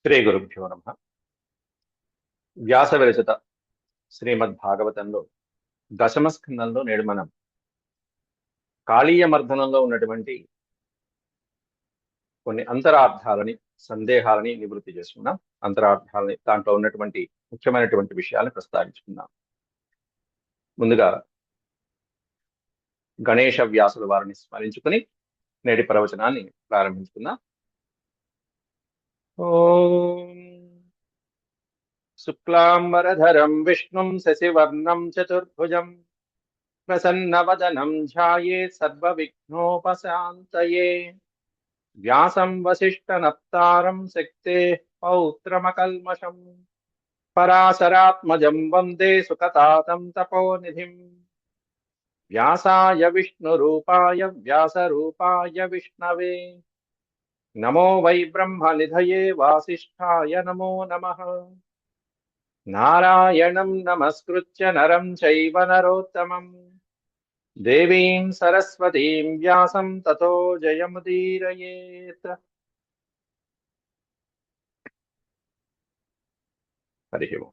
శ్రీ గురుభ్యో నమ. వ్యాస విరచిత శ్రీమద్భాగవతంలో దశమ స్కందంలో నేడు మనం కాళీయ మర్దనంలో ఉన్నటువంటి కొన్ని అంతరార్థాలని సందేహాలని నివృత్తి చేసుకున్నాం. అంతరార్థాలని దాంట్లో ఉన్నటువంటి ముఖ్యమైనటువంటి విషయాలను ప్రస్తావించుకున్నాం. ముందుగా గణేశ వ్యాసుల వారిని స్మరించుకుని నేటి ప్రవచనాన్ని ప్రారంభించుకుందాం. ఓం శుక్లాంబరధరం విష్ణుం శశివర్ణం చతుర్భుజం ప్రసన్నవదనం ధ్యాయేత్ సర్వవిఘ్నోపశాంతయే. వ్యాసం వసిష్ఠనప్తారం శక్తేః పౌత్రమకల్మషం పరాశరాత్మజం వందే సుఖతాతం తపోనిధిం. వ్యాసాయ విష్ణురూపాయ వ్యాసరూపాయ విష్ణవే నమో వై బ్రహ్మనిధయే వాసిష్ఠాయ నమో నమః. నారాయణం నమస్కృత్య నరం చైవ నరోత్తమం దేవీం సరస్వతీం వ్యాసం తతో జయముదీరయేత్. హరి ఓం.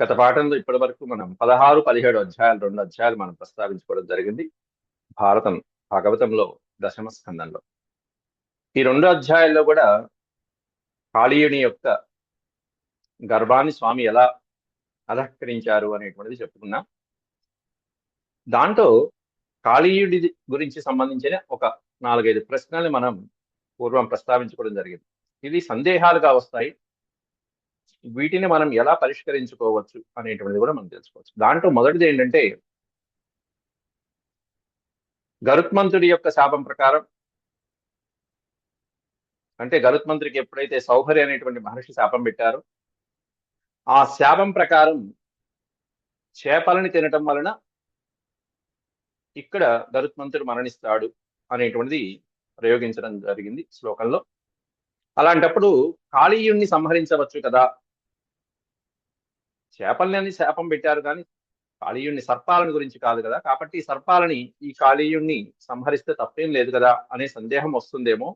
గత పాఠంలో ఇప్పటి వరకు మనం 16, 17 అధ్యాయాలు, 2 అధ్యాయాలు మనం ప్రస్తావించుకోవడం జరిగింది. భాగవతంలో దశమ స్కందంలో ఈ 2 అధ్యాయాల్లో కూడా కాళీయుని యొక్క గర్భాన్ని స్వామి ఎలా అలంకరించారు అనేటువంటిది చెప్పుకున్నాం. దాంట్లో కాళీయుడి గురించి సంబంధించిన ఒక 4-5 ప్రశ్నల్ని మనం పూర్వం ప్రస్తావించుకోవడం జరిగింది. ఇవి సందేహాలుగా వస్తాయి, వీటిని మనం ఎలా పరిష్కరించుకోవచ్చు అనేటువంటిది కూడా మనం తెలుసుకోవచ్చు. దాంట్లో మొదటిది ఏంటంటే, గరుత్మంతుడి యొక్క శాపం ప్రకారం, అంటే గరుత్మంతుడికి ఎప్పుడైతే సౌభరి అనేటువంటి మహర్షి శాపం పెట్టారో, ఆ శాపం ప్రకారం చేపలని తినటం వలన ఇక్కడ గరుత్మంతుడు మరణిస్తాడు అనేటువంటిది ప్రయోగించడం జరిగింది శ్లోకంలో. అలాంటప్పుడు కాళీయుణ్ణి సంహరించవచ్చు కదా, చేపల్ని శాపం పెట్టారు కానీ కాళీయుణ్ణి, సర్పాలని గురించి కాదు కదా, కాబట్టి సర్పాలని ఈ కాళీయుణ్ణి సంహరిస్తే తప్పేం లేదు కదా అనే సందేహం వస్తుందేమో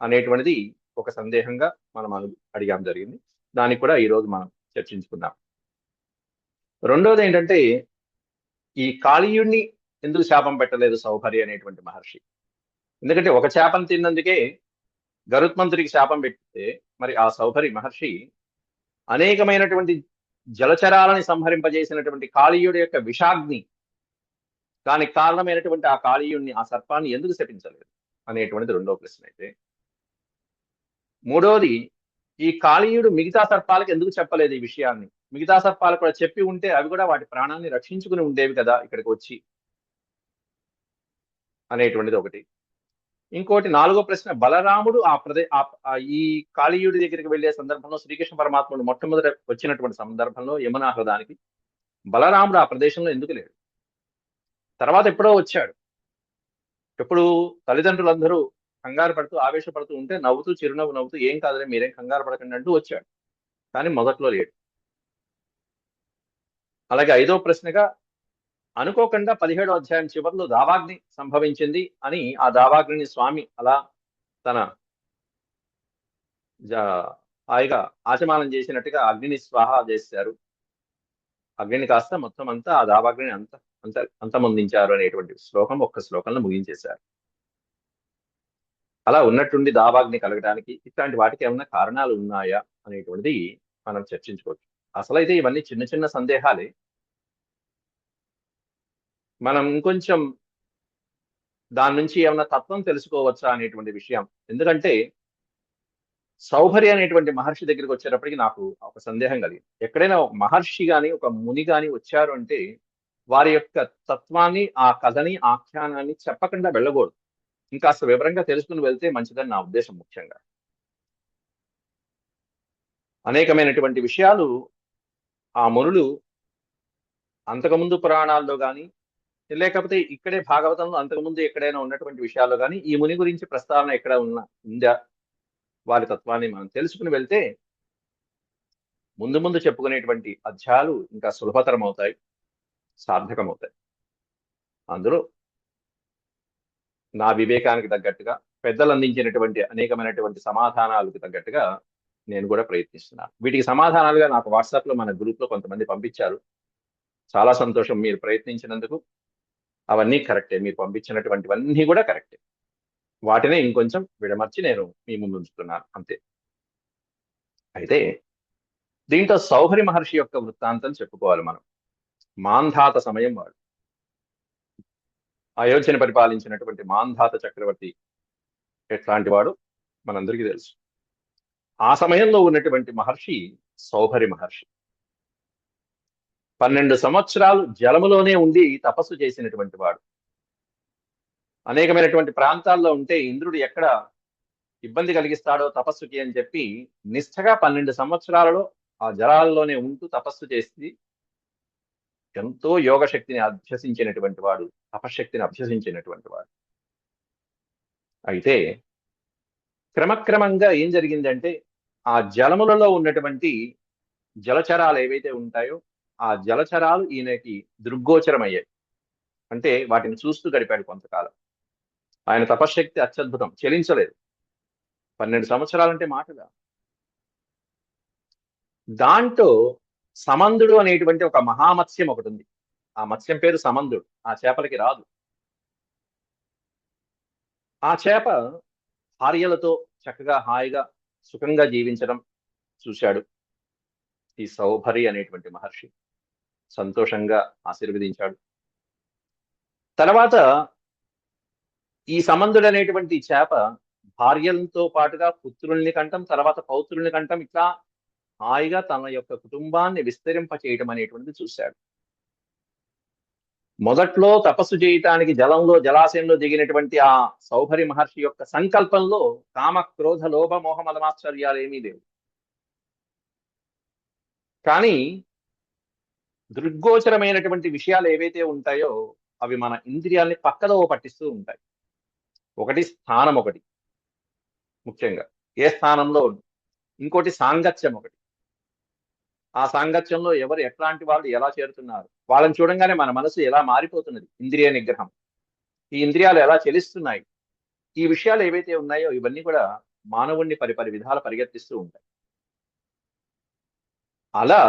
అనేటువంటిది ఒక సందేహంగా మనం అడిగాం జరిగింది. దానికి కూడా ఈరోజు మనం చర్చించుకుందాం. రెండోది ఏంటంటే, ఈ కాళీయుణ్ణి ఎందుకు శాపం పెట్టలేదు సౌభరి అనేటువంటి మహర్షి? ఎందుకంటే ఒక చేపను తిన్నందుకే గరుత్మంతుడికి శాపం పెడితే, మరి ఆ సౌభరి మహర్షి అనేకమైనటువంటి జలచరాలని సంహరింపజేసినటువంటి కాళీయుడి యొక్క విషాగ్ని, దానికి కారణమైనటువంటి ఆ కాళీయుణ్ణి, ఆ సర్పాన్ని ఎందుకు శపించలేదు అనేటువంటిది రెండో ప్రశ్న అయితే, మూడోది, ఈ కాళీయుడు మిగతా సర్పాలకు ఎందుకు చెప్పలేదు ఈ విషయాన్ని? మిగతా సర్పాలు కూడా చెప్పి ఉంటే అవి కూడా వాటి ప్రాణాన్ని రక్షించుకుని ఉండేవి కదా ఇక్కడికి వచ్చి అనేటువంటిది ఒకటి. ఇంకోటి, నాలుగో ప్రశ్న, బలరాముడు ఈ కాళీయుడి దగ్గరికి వెళ్లే సందర్భంలో, శ్రీకృష్ణ పరమాత్ముడు మొట్టమొదట వచ్చినటువంటి సందర్భంలో యమునా హృదానికి బలరాముడు ఆ ప్రదేశంలో ఎందుకు లేడు? తర్వాత ఎప్పుడో వచ్చాడు. ఎప్పుడు తల్లిదండ్రులందరూ కంగారు పడుతూ ఆవేశపడుతూ ఉంటే నవ్వుతూ, చిరునవ్వు నవ్వుతూ, ఏం కాదులే మీరేం కంగారు పడకండి అంటూ వచ్చాడు. కానీ మొదట్లో లేడు. అలాగే ఐదో ప్రశ్నగా, అనుకోకుండా 17వ అధ్యాయం చివరిలో దావాగ్ని సంభవించింది అని, ఆ దావాగ్నిని స్వామి అలా తన హాయిగా ఆచమానం చేసినట్టుగా అగ్నిని స్వాహా చేశారు. అగ్నిని కాస్త మొత్తం అంతా ఆ దావాగ్నిని అంతమొందించారు అనేటువంటి శ్లోకం ఒక్క శ్లోకంలో ముగించేశారు. అలా ఉన్నట్టుండి దావాగ్ని కలగడానికి ఇట్లాంటి వాటికి ఏమైనా కారణాలు ఉన్నాయా అనేటువంటిది మనం చర్చించుకోవచ్చు. అసలైతే ఇవన్నీ చిన్న చిన్న సందేహాలే. మనం ఇంకొంచెం దాని నుంచి ఏమైనా తత్వం తెలుసుకోవచ్చా అనేటువంటి విషయం. ఎందుకంటే సౌభరి అనేటువంటి మహర్షి దగ్గరికి వచ్చేటప్పటికి నాకు ఒక సందేహం కలిగింది. ఎక్కడైనా ఒక మహర్షి గాని, ఒక ముని గాని వచ్చారు అంటే వారి యొక్క తత్వాన్ని, ఆ కథని, ఆఖ్యానాన్ని చెప్పకుండా వెళ్ళకూడదు. ఇంకాస్త వివరంగా తెలుసుకుని వెళ్తే మంచిదని నా ఉద్దేశం. ముఖ్యంగా అనేకమైనటువంటి విషయాలు ఆ మునులు అంతకుముందు పురాణాల్లో కానీ, లేకపోతే ఇక్కడే భాగవతంలో అంతకుముందు ఎక్కడైనా ఉన్నటువంటి విషయాల్లో కానీ ఈ ముని గురించి ప్రస్తావన ఎక్కడ ఉందా, వారి తత్వాన్ని మనం తెలుసుకుని వెళ్తే ముందు ముందు చెప్పుకునేటువంటి అధ్యాయాలు ఇంకా సులభతరం అవుతాయి, సార్థకమవుతాయి. అందులో నా వివేకానికి తగ్గట్టుగా పెద్దలు అందించినటువంటి అనేకమైనటువంటి సమాధానాలకు తగ్గట్టుగా నేను కూడా ప్రయత్నిస్తున్నాను. వీటికి సమాధానాలుగా నాకు వాట్సాప్ లో మన గ్రూప్ లో కొంతమంది పంపించారు. చాలా సంతోషం మీరు ప్రయత్నించినందుకు. అవన్నీ కరెక్టే, మీరు పంపించినటువంటివన్నీ కూడా కరెక్టే. వాటినే ఇంకొంచెం విడమర్చి నేను మీ ముందు ఉంచుతున్నాను అంతే. అయితే దీంట్లో సౌహరి మహర్షి యొక్క వృత్తాంతం చెప్పుకోవాలి మనం. మాంధాత సమయం వాడు, అయోధ్యను పరిపాలించినటువంటి మాంధాత చక్రవర్తి ఎట్లాంటి వాడు మనందరికీ తెలుసు. ఆ సమయంలో ఉన్నటువంటి మహర్షి సౌహరి మహర్షి. 12 సంవత్సరాలు జలములోనే ఉండి తపస్సు చేసినటువంటి వాడు. అనేకమైనటువంటి ప్రాంతాల్లో ఉంటే ఇంద్రుడు ఎక్కడ ఇబ్బంది కలిగిస్తాడో తపస్సుకి అని చెప్పి నిష్ఠగా 12 సంవత్సరాలలో ఆ జలాల్లోనే ఉంటూ తపస్సు చేసి ఎంతో యోగ శక్తిని అభ్యసించినటువంటి వాడు, తపశక్తిని అభ్యసించినటువంటి వాడు. అయితే క్రమక్రమంగా ఏం జరిగిందంటే ఆ జలములలో ఉన్నటువంటి జలచరాలు ఏవైతే ఉంటాయో ఆ జలచరాలు ఈయనకి దృగ్గోచరమయ్యాయి. అంటే వాటిని చూస్తూ గడిపాడు కొంతకాలం. ఆయన తపశ్శక్తి అత్యద్భుతం, చెలించలేదు. 12 సంవత్సరాలంటే మాటగా. దాంట్లో సమందుడు అనేటువంటి ఒక మహామత్స్యం ఒకటి ఉంది. ఆ మత్స్యం పేరు సమందుడు. ఆ చేపలకి రాదు. ఆ చేప భార్యలతో చక్కగా హాయిగా సుఖంగా జీవించడం చూశాడు ఈ సౌభరి అనేటువంటి మహర్షి. సంతోషంగా ఆశీర్వదించాడు. తర్వాత ఈ సమందుడు అనేటువంటి చేప భార్యలతో పాటుగా పుత్రుల్ని కంటం, తర్వాత పౌత్రుల్ని కంటం, ఇట్లా హాయిగా తన యొక్క కుటుంబాన్ని విస్తరింప చేయడం అనేటువంటిది చూశాడు. మొదట్లో తపస్సు చేయటానికి జలాశయంలో దిగినటువంటి ఆ సౌభరి మహర్షి యొక్క సంకల్పంలో కామ క్రోధ లోభ మోహ మదమాశ్చర్యాలు ఏమీ లేవు. కానీ దృగ్గోచరమైనటువంటి విషయాలు ఏవైతే ఉంటాయో అవి మన ఇంద్రియాల్ని పక్కదో పట్టిస్తూ ఉంటాయి. ఒకటి స్థానం, ఒకటి ముఖ్యంగా ఏ స్థానంలో, ఇంకోటి సాంగత్యం ఒకటి. ఆ సాంగత్యంలో ఎవరు ఎట్లాంటి వాళ్ళు ఎలా చేరుతున్నారు, వాళ్ళని చూడంగానే మన మనసు ఎలా మారిపోతున్నది. ఇంద్రియ నిగ్రహం, ఈ ఇంద్రియాలు ఎలా చెలిస్తున్నాయి, ఈ విషయాలు ఏవైతే ఉన్నాయో ఇవన్నీ కూడా మానవుణ్ణి పరిపరి విధాలు పరిగెత్తిస్తూ ఉంటాయి. అలా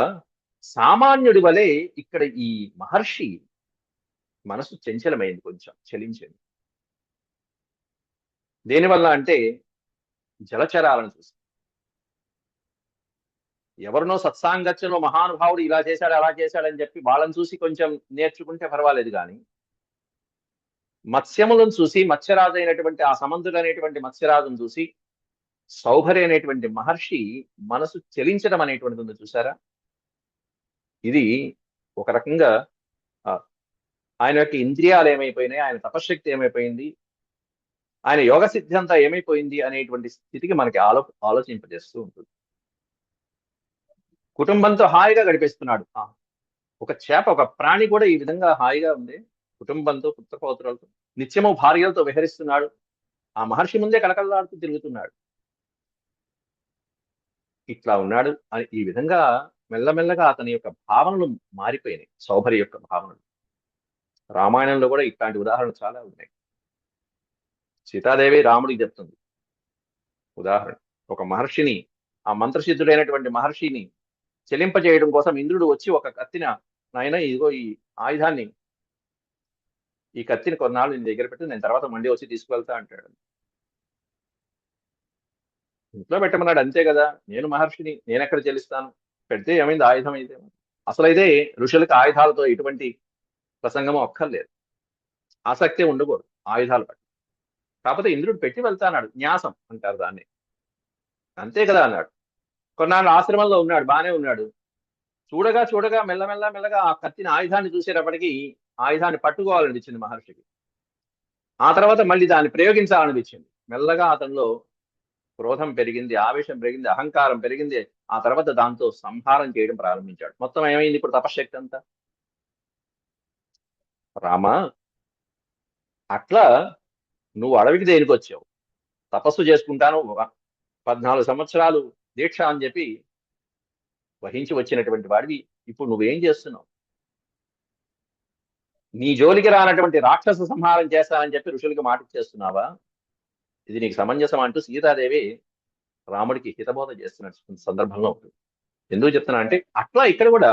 సామాన్యుడి వలె ఇక్కడ ఈ మహర్షి మనసు చంచలమైంది, కొంచెం చలించింది. దేనివల్ల అంటే జలచరాలను చూసి. ఎవరినో సత్సాంగత్యంలో మహానుభావుడు ఇలా చేశాడు అలా చేశాడని చెప్పి వాళ్ళని చూసి కొంచెం నేర్చుకుంటే పర్వాలేదు, కానీ మత్స్యములను చూసి, మత్స్యరాజు అయినటువంటి ఆ సమంతుడు అనేటువంటి మత్స్యరాజును చూసి సౌభరి అనేటువంటి మహర్షి మనసు చెలించడం అనేటువంటిది ఉంది చూసారా. ఇది ఒక రకంగా ఆయన యొక్క ఇంద్రియాలు ఏమైపోయినాయి, ఆయన తపశ్శక్తి ఏమైపోయింది, ఆయన యోగ సిద్ధి అంతా ఏమైపోయింది అనేటువంటి స్థితికి మనకి ఆలోచింపజేస్తూ ఉంటుంది. కుటుంబంతో హాయిగా గడిపేస్తున్నాడు. ఒక చేప, ఒక ప్రాణి కూడా ఈ విధంగా హాయిగా ఉంది, కుటుంబంతో పుత్రపౌత్రులతో నిత్యము భార్యలతో విహరిస్తున్నాడు. ఆ మహర్షి ముందే కలకలలాడుతూ తిరుగుతున్నాడు. ఇట్లా ఉన్నాడు అని ఈ విధంగా మెల్లమెల్లగా అతని యొక్క భావనలు మారిపోయినాయి, సౌభరి యొక్క భావనలు. రామాయణంలో కూడా ఇట్లాంటి ఉదాహరణలు చాలా ఉన్నాయి. సీతాదేవి రాముడికి చెప్తుంది ఉదాహరణ. ఒక మహర్షిని, ఆ మంత్రసిద్ధుడైనటువంటి మహర్షిని చెలింపజేయడం కోసం ఇంద్రుడు వచ్చి ఒక కత్తిన, నాయన ఇదిగో ఈ ఆయుధాన్ని, ఈ కత్తిని కొన్నాళ్ళు నీ దగ్గర పెట్టి నేను తర్వాత మళ్ళీ వచ్చి తీసుకువెళ్తా అంటాడు. ఇంట్లో పెట్టమన్నాడు అంతే కదా, నేను మహర్షిని, నేను ఎక్కడ చెల్లిస్తాను, పెడితే ఏమైంది, ఆయుధం అయితే. అసలైతే ఋషులకు ఆయుధాలతో ఎటువంటి ప్రసంగము అక్కర్లేదు, ఆసక్తే ఉండకూడదు ఆయుధాలు పట్ల. కాకపోతే ఇంద్రుడు పెట్టి వెళ్తాన్నాడు, న్యాసం అంటారు దాన్ని, అంతే కదా అన్నాడు. కొన్నాళ్ళు ఆశ్రమంలో ఉన్నాడు, బానే ఉన్నాడు. చూడగా చూడగా మెల్లగా ఆ కత్తిని, ఆయుధాన్ని చూసేటప్పటికి ఆయుధాన్ని పట్టుకోవాలనిపించింది మహర్షికి. ఆ తర్వాత మళ్ళీ దాన్ని ప్రయోగించాలనిపించింది. మెల్లగా అతనిలో క్రోధం పెరిగింది, ఆవేశం పెరిగింది, అహంకారం పెరిగింది. ఆ తర్వాత దాంతో సంహారం చేయడం ప్రారంభించాడు. మొత్తం ఏమైంది ఇప్పుడు తపశ్శక్తి అంతా. రామా, అట్లా నువ్వు అడవికి దేనికి వచ్చావు? తపస్సు చేసుకుంటాను, 14 సంవత్సరాలు దీక్ష అని చెప్పి వహించి వచ్చినటువంటి వాడివి, ఇప్పుడు నువ్వేం చేస్తున్నావు? నీ జోలికి రానటువంటి రాక్షస సంహారం చేస్తానని చెప్పి ఋషులకి మాట చేస్తున్నావా? ఇది నీకు సమంజసం అంటూ సీతాదేవి రాముడికి హితబోధ చేస్తున్న సందర్భంలో ఉంటుంది. ఎందుకు చెప్తున్నా అంటే అట్లా ఇక్కడ కూడా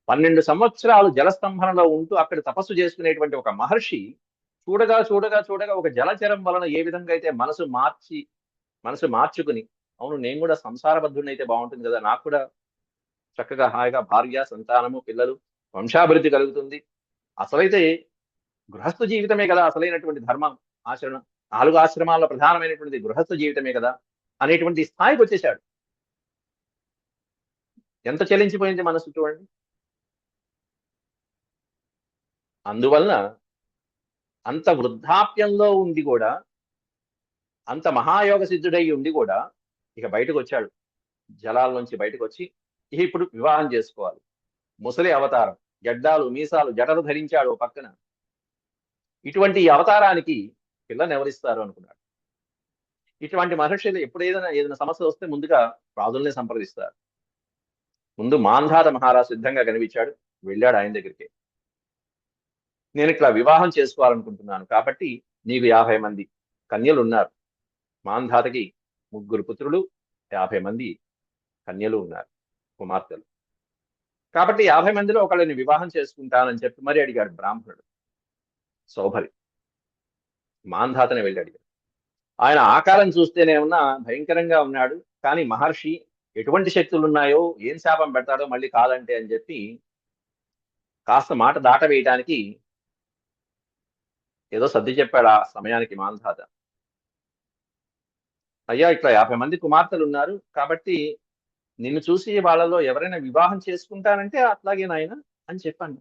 12 సంవత్సరాలు జలస్తంభనలో ఉంటూ అక్కడ తపస్సు చేసుకునేటువంటి ఒక మహర్షి చూడగా చూడగా చూడగా ఒక జలచరం వలన ఏ విధంగా అయితే మనసు మార్చుకుని, అవును నేను కూడా సంసారబద్ధుడిని అయితే బాగుంటుంది కదా, నాకు కూడా చక్కగా హాయిగా భార్య, సంతానము, పిల్లలు, వంశాభివృద్ధి కలుగుతుంది, అసలైతే గృహస్థ జీవితమే కదా అసలైనటువంటి ధర్మం, ఆచరణ, 4 ఆశ్రమాల్లో ప్రధానమైనటువంటి గృహస్థ జీవితమే కదా అనేటువంటి స్థాయికి వచ్చేశాడు. ఎంత చెలించిపోయింది మనసు చూడండి. అందువలన అంత వృద్ధాప్యంలో ఉండి కూడా, అంత మహాయోగ సిద్ధుడై ఉండి కూడా ఇక బయటకు వచ్చాడు. జలాల నుంచి బయటకు వచ్చి ఇప్పుడు వివాహం చేసుకోవాలి. ముసలి అవతారం, గడ్డాలు మీసాలు జటలు ధరించాడు ఓ పక్కన. ఇటువంటి ఈ అవతారానికి పిల్లని ఎవరిస్తారు అనుకున్నాడు. ఇటువంటి మహర్షులు ఎప్పుడు ఏదైనా సమస్య వస్తే ముందుగా రాజుల్ని సంప్రదిస్తారు. ముందు మాంధాత మహారాజు సిద్ధంగా కనిపించాడు, వెళ్ళాడు ఆయన దగ్గరికి. నేను ఇట్లా వివాహం చేసుకోవాలనుకుంటున్నాను, కాబట్టి నీకు 50 మంది కన్యలు ఉన్నారు. మాంధాతకి 3 పుత్రులు, 50 మంది కన్యలు ఉన్నారు, కుమార్తెలు. కాబట్టి 50 మందిలో ఒకళ్ళని వివాహం చేసుకుంటానని చెప్పి మరి అడిగాడు బ్రాహ్మణుడు సౌభరి. మాంధాతని వెళ్ళి అడిగాడు. ఆయన ఆకారం చూస్తేనే ఉన్నా భయంకరంగా ఉన్నాడు, కానీ మహర్షి ఎటువంటి శక్తులు ఉన్నాయో, ఏం శాపం పెడతాడో మళ్ళీ కాదంటే అని చెప్పి కాస్త మాట దాట వేయటానికి ఏదో సర్ది చెప్పాడు ఆ సమయానికి మాంధాత. అయ్యా ఇట్లా 50 మంది కుమార్తెలు ఉన్నారు, కాబట్టి నిన్ను చూసి వాళ్ళలో ఎవరైనా వివాహం చేసుకుంటానంటే అట్లాగే నాయన అని చెప్పాను.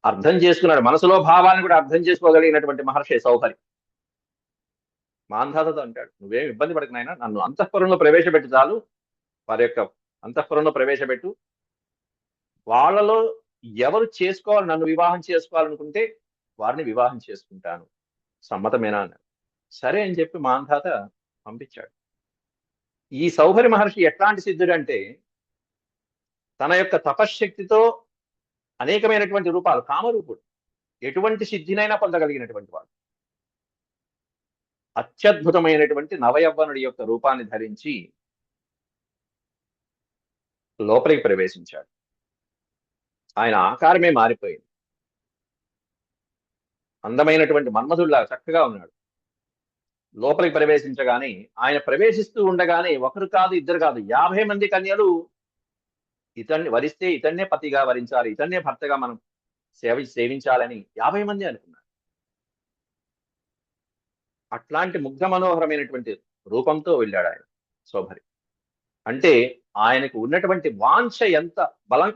అర్థం చేసుకున్నాడు, మనసులో భావాన్ని కూడా అర్థం చేసుకోగలిగినటువంటి మహర్షి సౌభరి. మాంధాతతో అంటాడు, నువ్వేం ఇబ్బంది పడకు నాయన, నన్ను అంతఃపురంలో ప్రవేశపెట్టు చాలు, వారి యొక్క అంతఃపురంలో ప్రవేశపెట్టు, వాళ్ళలో ఎవరు చేసుకోవాలి, నన్ను వివాహం చేసుకోవాలనుకుంటే వారిని వివాహం చేసుకుంటాను, సమ్మతమేనా అన్నాడు. సరే అని చెప్పి మాంధాత పంపించాడు. ఈ సౌభరి మహర్షి ఎట్లాంటి సిద్ధుడు అంటే తన యొక్క తపశ్శక్తితో అనేకమైనటువంటి రూపాలు, కామరూపుడు, ఎటువంటి సిద్ధినైనా పొందగలిగినటువంటి వాడు. అత్యద్భుతమైనటువంటి నవయవ్వనుడి యొక్క రూపాన్ని ధరించి లోపలికి ప్రవేశించాడు. ఆయన ఆకారమే మారిపోయింది. అందమైనటువంటి మన్మధుల్లా చక్కగా ఉన్నాడు. లోపలికి ప్రవేశించగానే, ఆయన ప్రవేశిస్తూ ఉండగానే ఒకరు కాదు, ఇద్దరు కాదు, 50 మంది కన్యలు ఇతన్ని వరిస్తే ఇతన్నే పతిగా వరించాలి, ఇతన్నే భర్తగా మనం సేవించాలని 50 మంది అనుకున్నారు. అట్లాంటి ముగ్ధ మనోహరమైనటువంటి రూపంతో వెళ్ళాడు ఆయన సౌభరి. అంటే ఆయనకు ఉన్నటువంటి వాంఛ ఎంత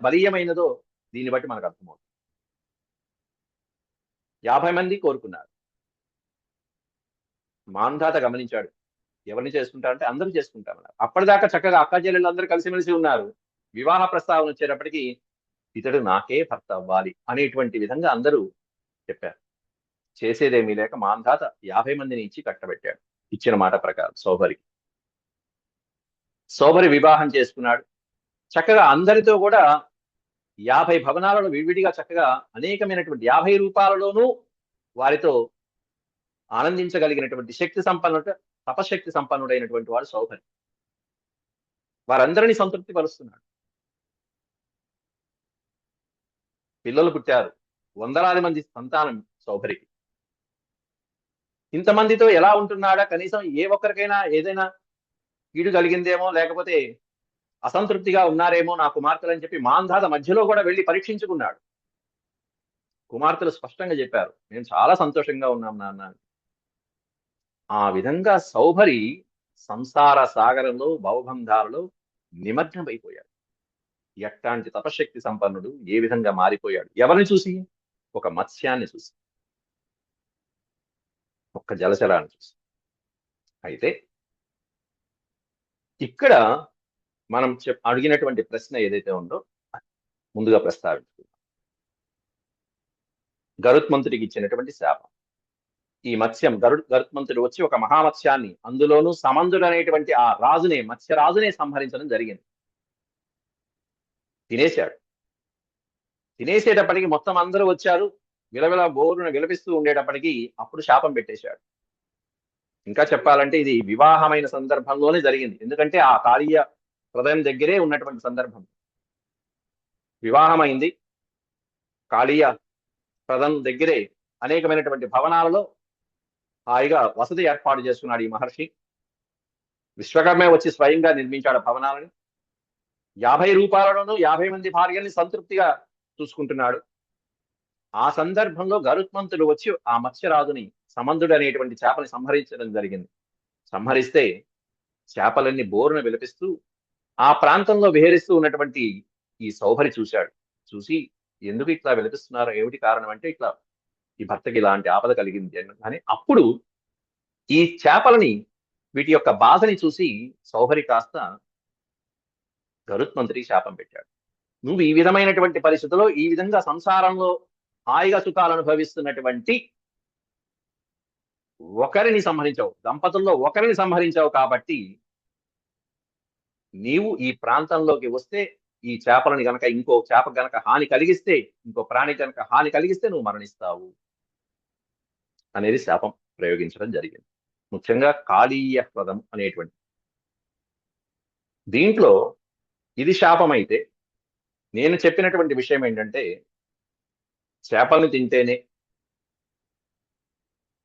బలీయమైనదో దీన్ని బట్టి మనకు అర్థమవుతుంది. 50 మంది కోరుకున్నారు. మాంధాత గమనించాడు, ఎవరిని చేసుకుంటారంటే అందరూ చేసుకుంటామన్నారు. అప్పటిదాకా చక్కగా అక్క చెల్లెళ్ళందరూ కలిసిమెలిసి ఉన్నారు. వివాహ ప్రస్తావన వచ్చేటప్పటికి ఇతడు నాకే భర్త అవ్వాలి అనేటువంటి విధంగా అందరూ చెప్పారు. చేసేదేమీ లేక మాంధాత 50 మందిని ఇచ్చి కట్టబెట్టాడు, ఇచ్చిన మాట ప్రకారం సౌభరి వివాహం చేసుకున్నాడు. చక్కగా అందరితో కూడా 50 భవనాలలో విడివిడిగా చక్కగా అనేకమైనటువంటి 50 రూపాయలలోనూ వారితో ఆనందించగలిగినటువంటి శక్తి సంపన్నుడు, తపశక్తి సంపన్నుడైనటువంటి వాడు సౌభరి. వారందరినీ సంతృప్తి పరుస్తున్నాడు. పిల్లలు పుట్టారు, వందలాది మంది సంతానం సౌభరికి. ఇంతమందితో ఎలా ఉంటున్నాడా, కనీసం ఏ ఒక్కరికైనా ఏదైనా కీడు కలిగిందేమో, లేకపోతే అసంతృప్తిగా ఉన్నారేమో నా కుమార్తెలు అని చెప్పి మాంధాత మధ్యలో కూడా వెళ్ళి పరీక్షించుకున్నాడు. కుమార్తెలు స్పష్టంగా చెప్పారు, మేము చాలా సంతోషంగా ఉన్నాం నాన్న. ఆ విధంగా సౌభరి సంసార సాగరంలో భవబంధాలలో నిమగ్నమైపోయాడు. ఎట్లాంటి తపశక్తి సంపన్నుడు, ఏ విధంగా మారిపోయాడు, ఎవరిని చూసి? ఒక మత్స్యాన్ని చూసి, ఒక్క జలచరాన్ని చూసి. అయితే ఇక్కడ మనం అడిగినటువంటి ప్రశ్న ఏదైతే ఉందో ముందుగా ప్రస్తావించుకుందాం. గరుత్మంతుడికి ఇచ్చినటువంటి శాపం. ఈ మత్స్యం గరుత్మంతుడు వచ్చి ఒక మహామత్స్యాన్ని, అందులోనూ సమందుడు అనేటువంటి ఆ రాజునే, మత్స్యరాజునే సంహరించడం జరిగింది. తినేశాడు. తినేసేటప్పటికి మొత్తం అందరూ వచ్చారు, విలవిల బోరున విలపిస్తూ ఉండేటప్పటికీ అప్పుడు శాపం పెట్టేశాడు. ఇంకా చెప్పాలంటే ఇది వివాహమైన సందర్భంలోనే జరిగింది. ఎందుకంటే ఆ కాళీయ హృదయం దగ్గరే ఉన్నటువంటి సందర్భం. వివాహమైంది. కాళీయ హృదయం దగ్గరే అనేకమైనటువంటి భవనాలలో హాయిగా వసతి ఏర్పాటు చేసుకున్నాడు ఈ మహర్షి. విశ్వకర్మే వచ్చి స్వయంగా నిర్మించాడు భవనాలని. 50 రూపాయలలోనూ 50 మంది భార్యల్ని సంతృప్తిగా చూసుకుంటున్నాడు. ఆ సందర్భంలో గరుత్మంతుడు వచ్చి ఆ మత్స్యరాజుని సమందుడు అనేటువంటి చేపని సంహరించడం జరిగింది. సంహరిస్తే చేపలన్నీ బోరున విలపిస్తూ ఆ ప్రాంతంలో విహరిస్తూ ఉన్నటువంటి ఈ సౌభరి చూశాడు. చూసి ఎందుకు ఇట్లా విలపిస్తున్నారు, ఏమిటి కారణం అంటే, ఇట్లా ఈ భర్తకి ఇలాంటి ఆపద కలిగింది అని. అప్పుడు ఈ చేపలని వీటి యొక్క బాధని చూసి సౌభరి కాస్త గరుత్మంతుడికి శాపం పెట్టాడు. నువ్వు ఈ విధమైనటువంటి పరిస్థితుల్లో ఈ విధంగా సంసారంలో హాయిగా సుఖాలు అనుభవిస్తున్నటువంటి ఒకరిని సంహరించావు, దంపతుల్లో ఒకరిని సంహరించావు కాబట్టి నీవు ఈ ప్రాంతంలోకి వస్తే ఈ చేపలని గనక ఇంకో చేప గనక హాని కలిగిస్తే, ఇంకో ప్రాణి గనక హాని కలిగిస్తే నువ్వు మరణిస్తావు అనేది శాపం ప్రయోగించడం జరిగింది. ముఖ్యంగా కాళీయ హ్రదం అనేటువంటి దీంట్లో ఇది శాపం అయితే, నేను చెప్పినటువంటి విషయం ఏంటంటే చేపలను తింటేనే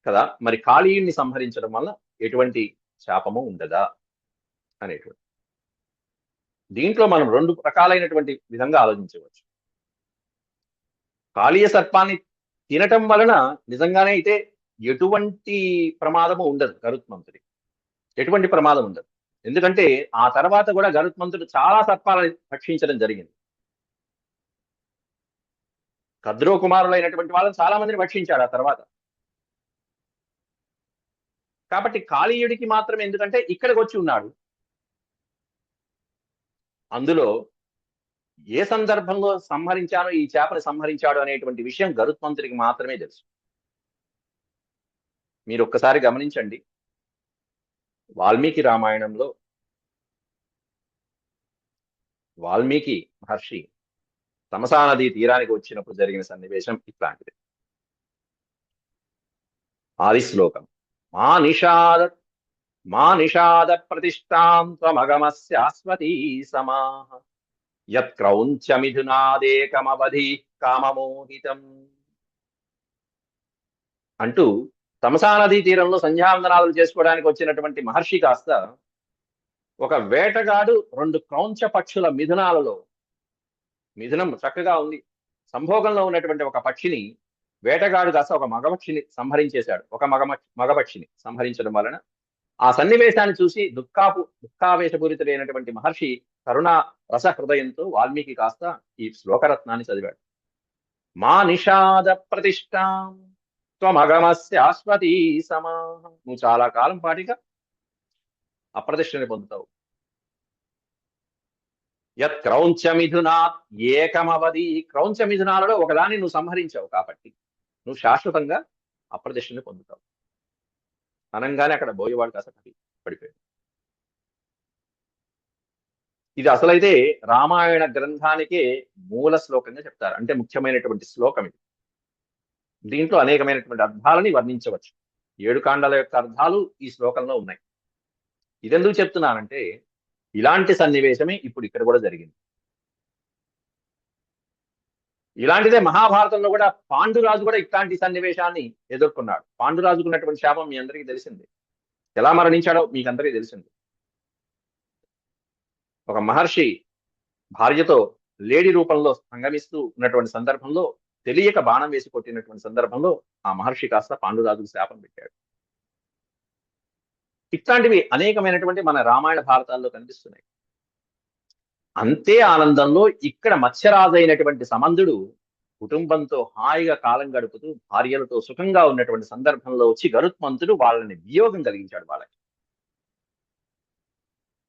కదా, మరి కాళీయుణ్ణి సంహరించడం వల్ల ఎటువంటి శాపము ఉండదా అనేటువంటి. దీంట్లో మనం 2 రకాలైనటువంటి విధంగా ఆలోచించవచ్చు. కాళీయ సర్పాన్ని తినటం వలన నిజంగానే అయితే ఎటువంటి ప్రమాదము ఉండదు గరుత్మంతుడికి. ఎటువంటి ప్రమాదం ఉండదు. ఎందుకంటే ఆ తర్వాత కూడా గరుత్మంతుడు చాలా సర్పాలను భక్షించడం జరిగింది. కద్రో కుమారులైనటువంటి వాళ్ళని చాలా మందిని భక్షించాడు ఆ తర్వాత. కాబట్టి కాళీయుడికి మాత్రమే, ఎందుకంటే ఇక్కడికి వచ్చి ఉన్నాడు. అందులో ఏ సందర్భంలో సంహరించానో, ఈ చేపని సంహరించాడు అనేటువంటి విషయం గరుత్మంతుడికి మాత్రమే తెలుసు. మీరు ఒక్కసారి గమనించండి, వాల్మీకి రామాయణంలో వాల్మీకి మహర్షి తమసా నది తీరానికి వచ్చినప్పుడు జరిగిన సన్నివేశం ఇట్లాంటిది. ఆది శ్లోకం. మా నిషాద ప్రతిష్టాం త్వమగమస్యాస్వతీ సమాహ యత్క్రౌంచ మిథునాదేకమవధి కామమోహితం అంటూ తమసా నదీ తీరంలో సంధ్యావందనాలు చేసుకోవడానికి వచ్చినటువంటి మహర్షి కాస్త ఒక వేటగాడు 2 క్రౌంచ పక్షుల మిథునాలలో, మిథునం చక్కగా ఉంది, సంభోగంలో ఉన్నటువంటి ఒక పక్షిని వేటగాడు కాస్త ఒక మగపక్షిని సంహరించేశాడు. ఒక మగపక్షిని సంహరించడం వలన ఆ సన్నివేశాన్ని చూసి దుఃఖావేశపూరితుడైనటువంటి మహర్షి కరుణా రస హృదయంతో వాల్మీకి కాస్త ఈ శ్లోకరత్నాన్ని చదివాడు. మా నిషాద ప్రతిష్టాం త్వమగమస్యాస్వతీ సమాహ. నువ్వు చాలా కాలం పాటిగా అప్రతిష్టని పొందుతావు. యత్ క్రౌంచ మిథునాత్ ఏకమవధి. క్రౌంచ మిథునాలలో ఒకదాన్ని నువ్వు సంహరించావు కాబట్టి నువ్వు శాశ్వతంగా అప్రతిష్టని పొందుతావు అనంగానే అక్కడ బోయేవాడు కాస్త పడిపోయాడు. ఇది అసలైతే రామాయణ గ్రంథానికే మూల శ్లోకంగా చెప్తారు, అంటే ముఖ్యమైనటువంటి శ్లోకం ఇది. దీంట్లో అనేకమైనటువంటి అర్థాలని వర్ణించవచ్చు. 7 కాండాల యొక్క అర్థాలు ఈ శ్లోకంలో ఉన్నాయి. ఇదెందుకు చెప్తున్నానంటే ఇలాంటి సన్నివేశమే ఇప్పుడు ఇక్కడ కూడా జరిగింది. ఇలాంటిదే మహాభారతంలో కూడా పాండురాజు కూడా ఇట్లాంటి సన్నివేశాన్ని ఎదుర్కొన్నాడు. పాండురాజుకు ఉన్నటువంటి శాపం మీ అందరికీ తెలిసింది. ఎలా మరణించాడో మీకు అందరికీ తెలిసింది. ఒక మహర్షి భార్యతో లేడీ రూపంలో సంగమిస్తూ ఉన్నటువంటి సందర్భంలో తెలియక బాణం వేసి కొట్టినటువంటి సందర్భంలో ఆ మహర్షి కాస్త పాండురాజుకు శాపం పెట్టాడు. ఇట్లాంటివి అనేకమైనటువంటి మన రామాయణ భారతాల్లో కనిపిస్తున్నాయి. అంతే ఆనందంలో ఇక్కడ మత్స్యరాజు అయినటువంటి సమందుడు కుటుంబంతో హాయిగా కాలం గడుపుతూ భార్యలతో సుఖంగా ఉన్నటువంటి సందర్భంలో వచ్చి గరుత్మంతుడు వాళ్ళని వియోగం కలిగించాడు. వాళ్ళకి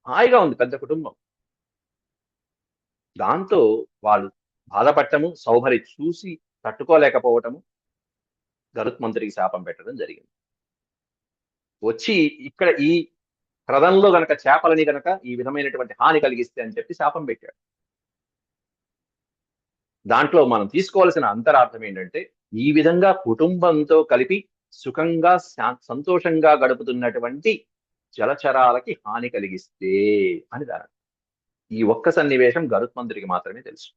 హాయిగా ఉంది పెద్ద కుటుంబం. దాంతో వాళ్ళు బాధపడటము, సౌభరి చూసి తట్టుకోలేకపోవటము, గరుత్మంతుడికి శాపం పెట్టడం జరిగింది. వచ్చి ఇక్కడ ఈ హ్రదంలో గనక చేపలని గనక ఈ విధమైనటువంటి హాని కలిగిస్తే అని చెప్పి శాపం పెట్టాడు. దాంట్లో మనం తీసుకోవాల్సిన అంతరార్థం ఏంటంటే ఈ విధంగా కుటుంబంతో కలిపి సుఖంగా సంతోషంగా గడుపుతున్నటువంటి జలచరాలకి హాని కలిగిస్తే అని దాని ఈ ఒక్క సన్నివేశం గరుత్మంతుడికి మాత్రమే తెలుసు.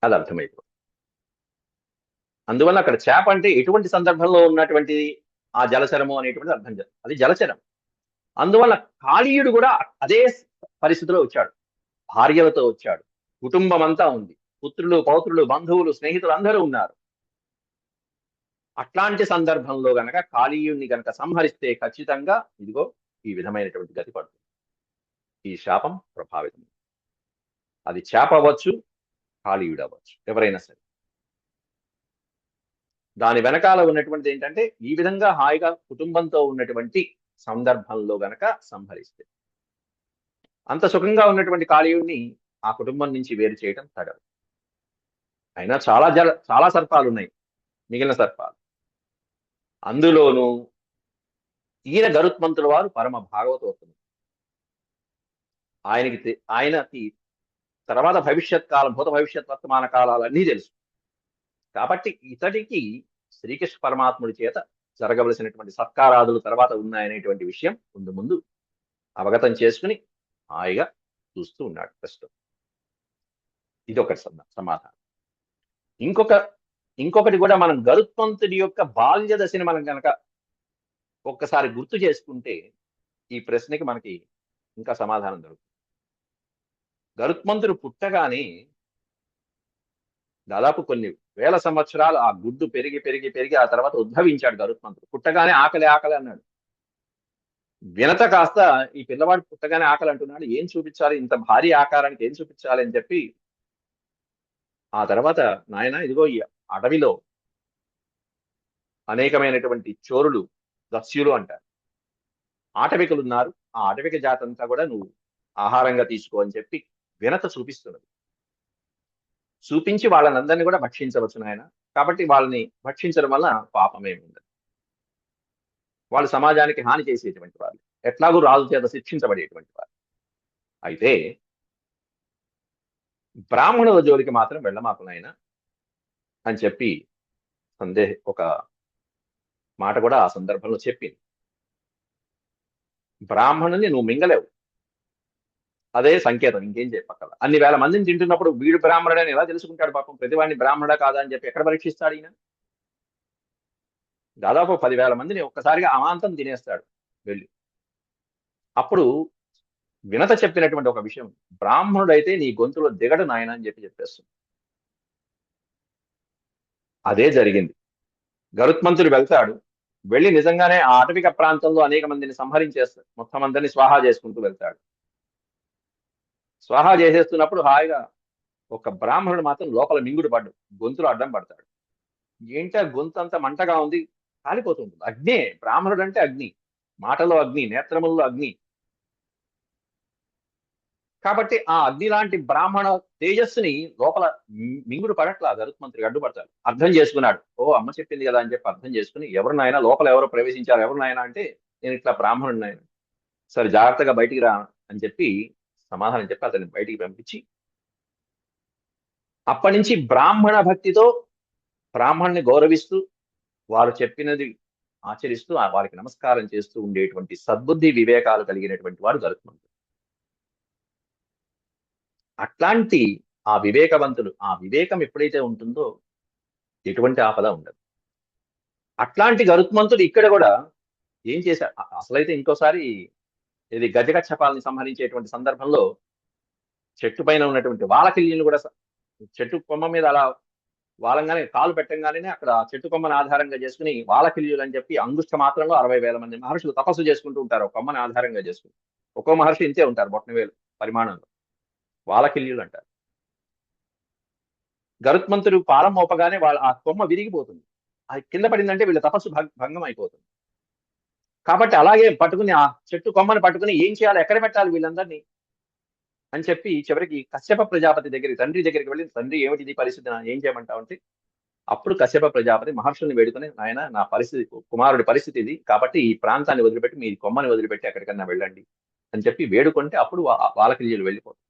అది అర్థమైపోతుంది. అందువల్ల అక్కడ చేప అంటే ఎటువంటి సందర్భంలో ఉన్నటువంటి ఆ జలచరము అనేటువంటిది అర్థం చేస్తుంది. అది జలచరం. అందువల్ల కాళీయుడు కూడా అదే పరిస్థితిలో వచ్చాడు. భార్యలతో వచ్చాడు. కుటుంబం అంతా ఉంది. పుత్రులు, పౌత్రులు, బంధువులు, స్నేహితులు అందరూ ఉన్నారు. అట్లాంటి సందర్భంలో గనక కాళీయుడిని గనక సంహరిస్తే ఖచ్చితంగా ఇదిగో ఈ విధమైనటువంటి గతి పడుతుంది. ఈ శాపం ప్రభావితం. అది చేప అవ్వచ్చు, కాళీయుడు అవ్వచ్చు, ఎవరైనా సరే. దాని వెనకాల ఉన్నటువంటిది ఏంటంటే ఈ విధంగా హాయిగా కుటుంబంతో ఉన్నటువంటి సందర్భంలో గనక సంహరిస్తే, అంత సుఖంగా ఉన్నటువంటి కాళీయుడిని ఆ కుటుంబం నుంచి వేరు చేయడం తగదు. అయినా చాలా సర్పాలు ఉన్నాయి, మిగిలిన సర్పాలు. అందులోనూ ఈయన గరుత్మంతుల వారు పరమ భాగవతోత్తముడు. ఆయనకి తర్వాత భవిష్యత్ కాలం, భూత భవిష్యత్ వర్తమాన కాలాలన్నీ తెలుసు. కాబట్టి ఇతడికి శ్రీకృష్ణ పరమాత్ముడి చేత జరగవలసినటువంటి సత్కారాదులు తర్వాత ఉన్నాయనేటువంటి విషయం ముందు ముందు అవగతం చేసుకుని హాయిగా చూస్తూ ఉన్నాడు ప్రస్తుతం. ఇది ఒకటి సమాధానం. ఇంకొకటి కూడా మనం గరుత్మంతుడి యొక్క బాల్య దశని మనం కనుక ఒక్కసారి గుర్తు చేసుకుంటే ఈ ప్రశ్నకి మనకి ఇంకా సమాధానం దొరుకుతుంది. గరుత్మంతుడు పుట్టగానే దాదాపు కొన్ని వేల సంవత్సరాలు ఆ గుడ్డు పెరిగి పెరిగి పెరిగి ఆ తర్వాత ఉద్భవించాడు గరుత్మంతుడు. పుట్టగానే ఆకలి ఆకలి అన్నాడు. వినత కాస్త ఈ పిల్లవాడు పుట్టగానే ఆకలి అంటున్నాడు, ఏం చూపించాలి, ఇంత భారీ ఆకారానికి ఏం చూపించాలి అని చెప్పి ఆ తర్వాత నాయన ఇదిగో ఈ అడవిలో అనేకమైనటువంటి చోరులు, దస్యులు అంటారు, ఆటవికులు ఉన్నారు, ఆ ఆటవిక జాతంతా కూడా నువ్వు ఆహారంగా తీసుకో అని చెప్పి వినత చూపిస్తున్నది. చూపించి వాళ్ళనందరినీ కూడా భక్షించవచ్చు నాయన. కాబట్టి వాళ్ళని భక్షించడం వల్ల పాపమేమి ఉండదు. వాళ్ళు సమాజానికి హాని చేసేటువంటి వాళ్ళు, ఎట్లాగూ రాజు చేత శిక్షించబడేటువంటి వారు. అయితే బ్రాహ్మణుల జోలికి మాత్రం వెళ్ళమాకు నాయన అని చెప్పి ఒక మాట కూడా ఆ సందర్భంలో చెప్పింది. బ్రాహ్మణుని నువ్వు మింగలేవు, అదే సంకేతం, ఇంకేం చెప్పక్కల. అన్ని వేల మందిని తింటున్నప్పుడు వీడు బ్రాహ్మణుడని ఎలా తెలుసుకుంటాడు పాపం? ప్రతివాడిని బ్రాహ్మణుడా కాదా అని చెప్పి ఎక్కడ పరీక్షిస్తాడు ఈయన? దాదాపు 10,000 మందిని ఒక్కసారిగా అమాంతం తినేస్తాడు వెళ్ళి. అప్పుడు వినత చెప్పినటువంటి ఒక విషయం, బ్రాహ్మణుడైతే నీ గొంతులో దిగడు నాయన అని చెప్పేస్తుంది. అదే జరిగింది. గరుత్మంతుడు వెళ్తాడు. వెళ్ళి నిజంగానే ఆ అటవిక ప్రాంతంలో అనేక మందిని సంహరించేస్తాడు. మొత్తం అందరినీ స్వాహా చేసుకుంటూ వెళ్తాడు. స్వాహా చేసేస్తున్నప్పుడు హాయిగా ఒక బ్రాహ్మణుడు మాత్రం లోపల మింగుడు పడ్డు, గొంతులో అడ్డం పడతాడు. ఏంటో గొంతు అంతా మంటగా ఉంది, కాలిపోతుంది. అగ్నే, బ్రాహ్మణుడు అంటే అగ్ని, మాటలో అగ్ని, నేత్రముల్లో అగ్ని. కాబట్టి ఆ అగ్ని లాంటి బ్రాహ్మణ తేజస్సుని లోపల మింగుడు పడట్లా. గరుత్మంతుడికి అడ్డుపడతాడు. అర్థం చేసుకున్నాడు, ఓ అమ్మ చెప్పింది కదా అని చెప్పి అర్థం చేసుకుని, ఎవరు నాయన లోపల ఎవరో ప్రవేశించారు, ఎవరు నాయన అంటే నేను ఇట్లా బ్రాహ్మణుడు నాయన, సరే జాగ్రత్తగా బయటికి రా అని చెప్పి సమాధానం చెప్పి అతన్ని బయటికి పంపించి, అప్పటి నుంచి బ్రాహ్మణ భక్తితో బ్రాహ్మణ్ణి గౌరవిస్తూ వారు చెప్పినది ఆచరిస్తూ వారికి నమస్కారం చేస్తూ ఉండేటువంటి సద్బుద్ధి వివేకాలు కలిగినటువంటి వాడు గరుత్మంతుడు. అట్లాంటి ఆ వివేకవంతుడు, ఆ వివేకం ఎప్పుడైతే ఉంటుందో ఎటువంటి ఆపద ఉండదు. అట్లాంటి గరుత్మంతుడు ఇక్కడ కూడా ఏం చేశాడు అసలైతే? ఇంకోసారి ఇది గజకచ్చపాలని సంహరించేటువంటి సందర్భంలో చెట్టు పైన ఉన్నటువంటి వాలకిల్యులు కూడా, చెట్టు కొమ్మ మీద అలా వాలంగానే కాలు పెట్టంగానే అక్కడ చెట్టు కొమ్మని ఆధారంగా చేసుకుని వాలకిల్యులు అని చెప్పి అంగుష్ట మాత్రంలో 60,000 మంది మహర్షులు తపస్సు చేసుకుంటూ ఉంటారు. ఒక కొమ్మని ఆధారంగా చేసుకుని ఒక్కో మహర్షి ఇంతే ఉంటారు, బొట్టనవేలు పరిమాణంలో. వాలకిల్యులు అంటారు. గరుత్మంతుడు పాలం మోపగానే ఆ కొమ్మ విరిగిపోతుంది. అది కింద పడిందంటే వీళ్ళ తపస్సు భంగం అయిపోతుంది. కాబట్టి అలాగే పట్టుకుని ఆ చెట్టు కొమ్మని పట్టుకుని ఏం చేయాలి, ఎక్కడ పెట్టాలి వీళ్ళందరినీ అని చెప్పి చివరికి కశ్యప ప్రజాపతి తండ్రి దగ్గరికి వెళ్ళి, తండ్రి ఏమిటి పరిస్థితి, ఏం చేయమంటావు అంటే, అప్పుడు కశ్యప ప్రజాపతి మహర్షుల్ని వేడుకొని, నాయన నా పరిస్థితి, కుమారుడి పరిస్థితి ఇది, కాబట్టి ఈ ప్రాంతాన్ని వదిలిపెట్టి మీ కొమ్మని వదిలిపెట్టి ఎక్కడికన్నా వెళ్ళండి అని చెప్పి వేడుకుంటే అప్పుడు వాలకిల్యులు వెళ్ళిపోతారు.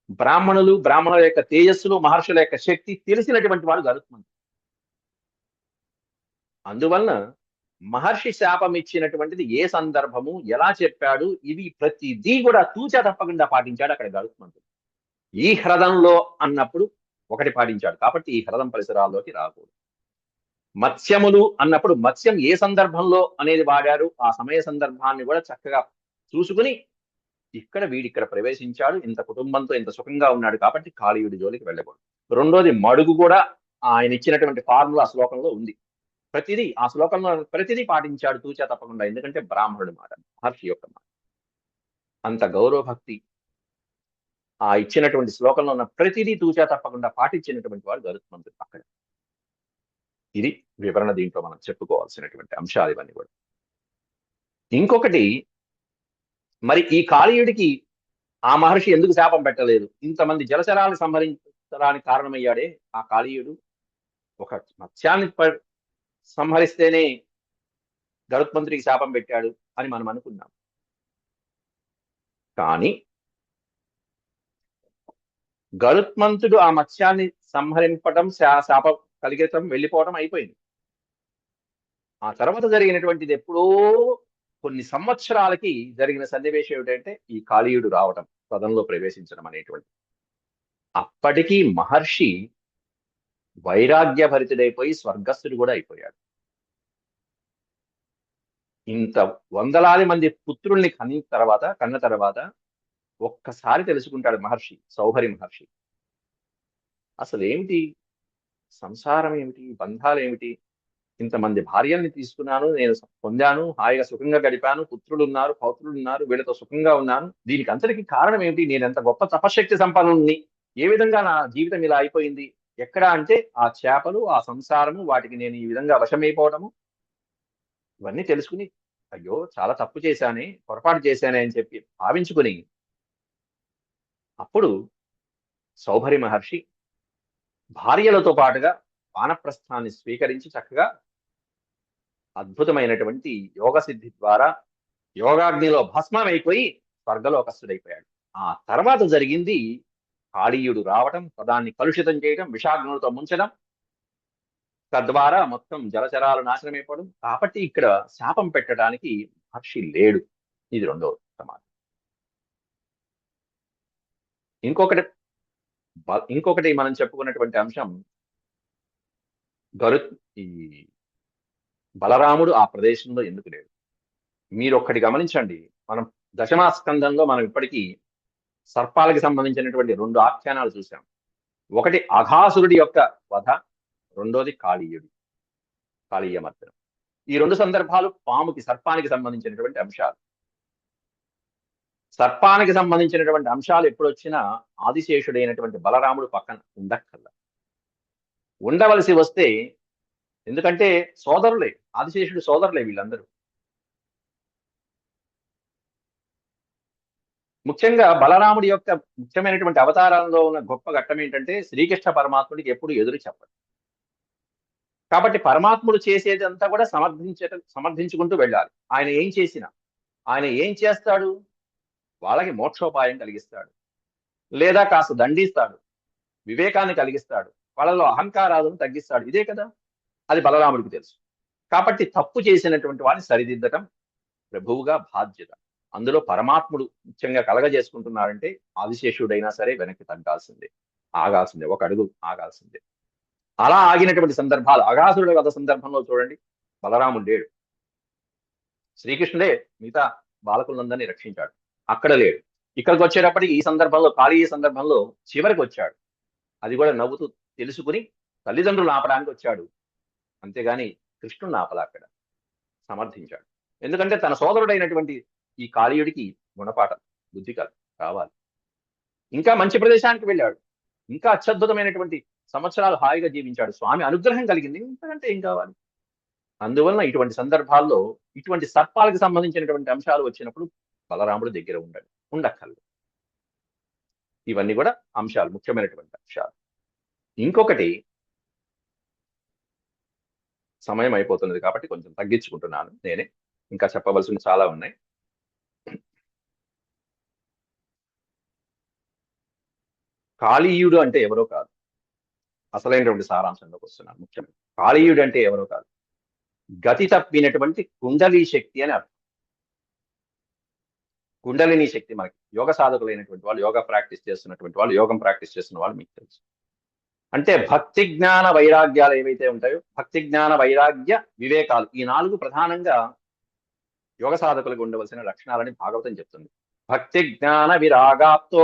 బ్రాహ్మణుల యొక్క తేజస్సులు, మహర్షుల యొక్క శక్తి తెలిసినటువంటి వాడు గరుత్మంతుడు. అందువలన మహర్షి శాపం ఇచ్చినటువంటిది ఏ సందర్భము, ఎలా చెప్పాడు, ఇవి ప్రతిదీ కూడా తూచా తప్పకుండా పాటించాడు అక్కడ గరుత్మంతుడు. ఈ హ్రదంలో అన్నప్పుడు ఒకటి పాటించాడు, కాబట్టి ఈ హ్రదం పరిసరాల్లోకి రాకూడదు. మత్స్యములు అన్నప్పుడు మత్స్యం ఏ సందర్భంలో అనేది వాడారు, ఆ సమయ సందర్భాన్ని కూడా చక్కగా చూసుకుని వీడిక్కడ ప్రవేశించాడు, ఇంత కుటుంబంతో ఇంత సుఖంగా ఉన్నాడు, కాబట్టి కాళీయుడి జోలికి వెళ్ళకూడదు. రెండోది మడుగు కూడా ఆయన ఇచ్చినటువంటి ఫార్ములా శ్లోకంలో ఉంది. ఆ శ్లోకంలో ప్రతిదీ పాటించాడు తూచా తప్పకుండా, ఎందుకంటే బ్రాహ్మణుడి మాట, మహర్షి యొక్క మాట. అంత గౌరవ భక్తి ఆ ఇచ్చినటువంటి శ్లోకంలో ఉన్న ప్రతిదీ తూచా తప్పకుండా పాటించినటువంటి వాడు గరుత్మంతుడు అక్కడ. ఇది వివరణ, దీంట్లో మనం చెప్పుకోవాల్సినటువంటి అంశాలు ఇవన్నీ కూడా. ఇంకొకటి, మరి ఈ కాళీయుడికి ఆ మహర్షి ఎందుకు శాపం పెట్టలేదు? ఇంతమంది జలచరాలను సంహరించడానికి కారణమయ్యాడే ఆ కాళీయుడు. ఒక మత్స్యాన్ని సంహరిస్తేనే గరుత్మంతుడికి శాపం పెట్టాడు అని మనం అనుకున్నాం. కానీ గరుత్మంతుడు ఆ మత్స్యాన్ని సంహరింపటం, శాపం కలిగటం, వెళ్ళిపోవటం అయిపోయింది. ఆ తర్వాత జరిగినటువంటిది ఎప్పుడో కొన్ని సంవత్సరాలకి జరిగిన సన్నివేశం ఏమిటంటే ఈ కాళీయుడు రావటం, పదంలో ప్రవేశించడం అనేటువంటి. అప్పటికీ మహర్షి వైరాగ్యభరితుడైపోయి స్వర్గస్థుడు కూడా అయిపోయాడు. ఇంత వందలాది మంది పుత్రుల్ని కన్న తర్వాత ఒక్కసారి తెలుసుకుంటాడు మహర్షి, సౌభరి మహర్షి, అసలు ఏమిటి సంసారం, ఏమిటి బంధాలు, ఏమిటి, ఇంతమంది భార్యల్ని తీసుకున్నాను, నేను పొందాను, హాయిగా సుఖంగా గడిపాను, పుత్రులు ఉన్నారు, పౌత్రులు ఉన్నారు, వీళ్ళతో సుఖంగా ఉన్నాను, దీనికి అంతటికి కారణం ఏమిటి, నేను ఎంత గొప్ప తపశక్తి సంపన్నుని, ఏ విధంగా నా జీవితం ఇలా అయిపోయింది, ఎక్కడ అంటే ఆ చేపలు, ఆ సంసారము, వాటికి నేను ఈ విధంగా వశమైపోవటము, ఇవన్నీ తెలుసుకుని అయ్యో చాలా తప్పు చేశానే, పొరపాటు చేశానే అని చెప్పి భావించుకుని అప్పుడు సౌభరి మహర్షి భార్యలతో పాటుగా వానప్రస్థాన్ని స్వీకరించి చక్కగా అద్భుతమైనటువంటి యోగ సిద్ధి ద్వారా యోగాగ్నిలో భస్మమైపోయి స్వర్గలోకస్తుడైపోయాడు. ఆ తర్వాత జరిగింది కాళీయుడు రావటం, పదాన్ని కలుషితం చేయడం, విషాగ్నులతో ముంచడం, తద్వారా మొత్తం జలచరాలు నాశనమైపోవడం. కాబట్టి ఇక్కడ శాపం పెట్టడానికి మహర్షి లేడు. ఇది రెండవ ప్రమాదం. ఇంకొకటి మనం చెప్పుకున్నటువంటి అంశం, ఈ బలరాముడు ఆ ప్రదేశంలో ఎందుకు లేడు? మీరు ఒక్కటి గమనించండి, మనం దశమాస్కందంలో మనం ఇప్పటికీ సర్పాలకి సంబంధించినటువంటి 2 ఆఖ్యానాలు చూసాం. ఒకటి అఘాసురుడి యొక్క వధ, రెండోది కాళీయ మర్దనం. ఈ 2 సందర్భాలు సర్పానికి సంబంధించినటువంటి అంశాలు. సర్పానికి సంబంధించినటువంటి అంశాలు ఎప్పుడొచ్చినా ఆదిశేషుడైనటువంటి బలరాముడు పక్కన ఉండవలసి వస్తే, ఎందుకంటే సోదరులే, ఆదిశేషుడు సోదరులే వీళ్ళందరూ. ముఖ్యంగా బలరాముడి యొక్క ముఖ్యమైనటువంటి అవతారాల్లో ఉన్న గొప్ప ఘట్టం ఏంటంటే శ్రీకృష్ణ పరమాత్ముడికి ఎప్పుడు ఎదురు చెప్పడు. కాబట్టి పరమాత్ముడు చేసేదంతా కూడా సమర్థించుకుంటూ వెళ్ళాలి. ఆయన ఏం చేస్తాడు? వాళ్ళకి మోక్షోపాయం కలిగిస్తాడు, లేదా కాస్త దండిస్తాడు, వివేకాన్ని కలిగిస్తాడు, వాళ్ళలో అహంకారాలను తగ్గిస్తాడు. ఇదే కదా, అది బలరాముడికి తెలుసు. కాబట్టి తప్పు చేసినటువంటి వాడిని సరిదిద్దటం ప్రభువుగా బాధ్యత. అందులో పరమాత్ముడు ముఖ్యంగా కలగజేసుకుంటున్నారంటే ఆదిశేషుడైనా సరే వెనక్కి తగ్గాల్సిందే, ఒక అడుగు ఆగాల్సిందే. అలా ఆగినటువంటి సందర్భాలు, అఘాసురుడి వధ సందర్భంలో చూడండి, బలరాముడు లేడు, శ్రీకృష్ణుడే మిగతా బాలకులందరినీ రక్షించాడు, అక్కడ లేడు. ఇక్కడికి వచ్చేటప్పటికి ఈ సందర్భంలో, కాళీయ సందర్భంలో చివరికి వచ్చాడు, అది కూడా నవ్వుతూ తెలుసుకుని తల్లిదండ్రులు ఆపడానికి వచ్చాడు, అంతేగాని కృష్ణుడిని ఆపలా, అక్కడ సమర్థించాడు. ఎందుకంటే తన సోదరుడైనటువంటి ఈ కాళీయుడికి గుణపాఠం, బుద్ధి కావాలి. ఇంకా మంచి ప్రదేశానికి వెళ్ళాడు, ఇంకా అత్యద్భుతమైనటువంటి సంవత్సరాలు హాయిగా జీవించాడు, స్వామి అనుగ్రహం కలిగింది, ఇంతకంటే ఏం కావాలి? అందువలన ఇటువంటి సందర్భాల్లో ఇటువంటి సర్పాలకు సంబంధించినటువంటి అంశాలు వచ్చినప్పుడు బలరాముడు దగ్గర ఉండక్కర్లేదు. ఇవన్నీ కూడా అంశాలు, ముఖ్యమైనటువంటి అంశాలు. ఇంకొకటి, సమయం అయిపోతున్నది కాబట్టి కొంచెం తగ్గించుకుంటున్నాను నేనే, ఇంకా చెప్పవలసినవి చాలా ఉన్నాయి. కాళీయుడు అంటే ఎవరో కాదు. అసలైనటువంటి సారాంశంలోకి వస్తున్నాను. ముఖ్యమైన కాళీయుడు అంటే ఎవరో కాదు, గతి తప్పినటువంటి కుండలి శక్తి అని అర్థం. కుండలిని శక్తి మనకి యోగ సాధకులైనటువంటి వాళ్ళు, యోగా ప్రాక్టీస్ చేస్తున్నటువంటి వాళ్ళు, యోగం ప్రాక్టీస్ చేస్తున్న వాళ్ళు మీకు తెలుసు. అంటే భక్తి జ్ఞాన వైరాగ్యాలు ఏవైతే ఉంటాయో, భక్తి జ్ఞాన వైరాగ్య వివేకాలు, ఈ 4 ప్రధానంగా యోగ సాధకులకు ఉండవలసిన లక్షణాలని భాగవతం చెప్తుంది. భక్తి జ్ఞాన విరాగాప్తో